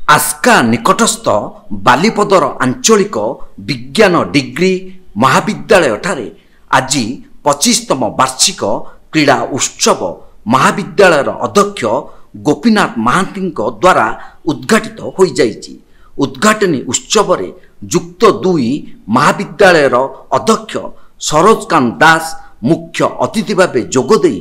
आस्का निकटस्थ बालीपदर आंचलिक विज्ञान डिग्री महाविद्यालय ठारे आज 25तम वार्षिक क्रीड़ा उत्सव महाविद्यालय अध्यक्ष गोपीनाथ महांती द्वारा उद्घाटित हो जाइछि। उद्घाटनी उत्सव रे युक्त 2 महाविद्यालय अध्यक्ष सरोजकांत दास मुख्य अतिथि भावे जोगदे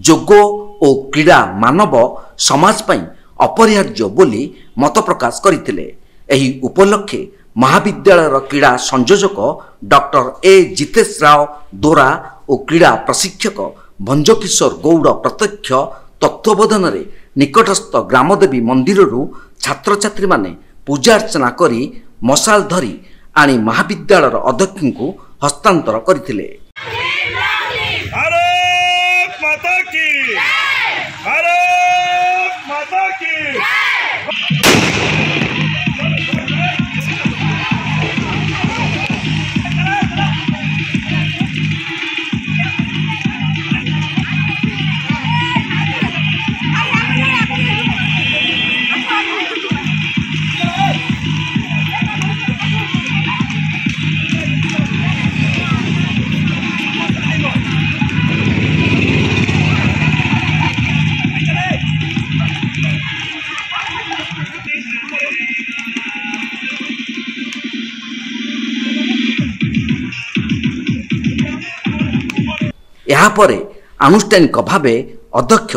जोग और क्रीड़ा मानव समाज पई अपरिहार्य बोली मत प्रकाश करथिले। एही उपलक्षे महाविद्यालय क्रीड़ा संयोजक डॉक्टर ए जितेश राव दोरा और क्रीड़ा प्रशिक्षक भंजकिशोर गौड़ प्रत्यक्ष तत्वावधान रे निकटस्थ ग्रामदेवी मंदिर छात्र छात्री माने पूजा अर्चना करी मशाल धरी आनी महाविद्यालय अध्यक्ष को हस्तांतर करथिले। यापर आनुष्ठानिक भावे अध्यक्ष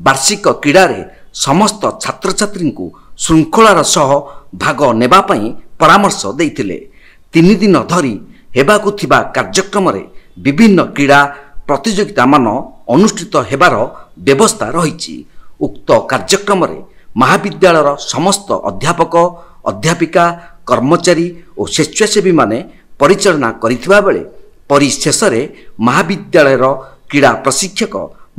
वार्षिक क्रीड़ा रे समस्त छात्र छात्री को श्रृंखलार सह भाग नेबा पई परामर्श देइथिले। 3 दिन धरी हेबाकु थिबा कार्यक्रम रे विभिन्न क्रीड़ा प्रतियोगिता मान अनुष्ठित हेबार व्यवस्था रहिछि। उक्त कार्यक्रम रे महाविद्यालय समस्त अध्यापक अध्यापिका कर्मचारी और स्वेच्छासेवी माने परिचालना करिथिबा बेले परिशेष महाविद्यालय क्रीड़ा प्रशिक्षक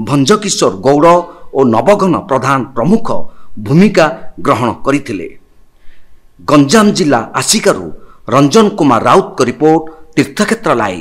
भंजकिशोर गौड़ और नवघन प्रधान प्रमुख भूमिका ग्रहण करथिले। गंजाम जिला आसिकारु रंजन कुमार राउत को रिपोर्ट तीर्थक्षेत्र लाइव।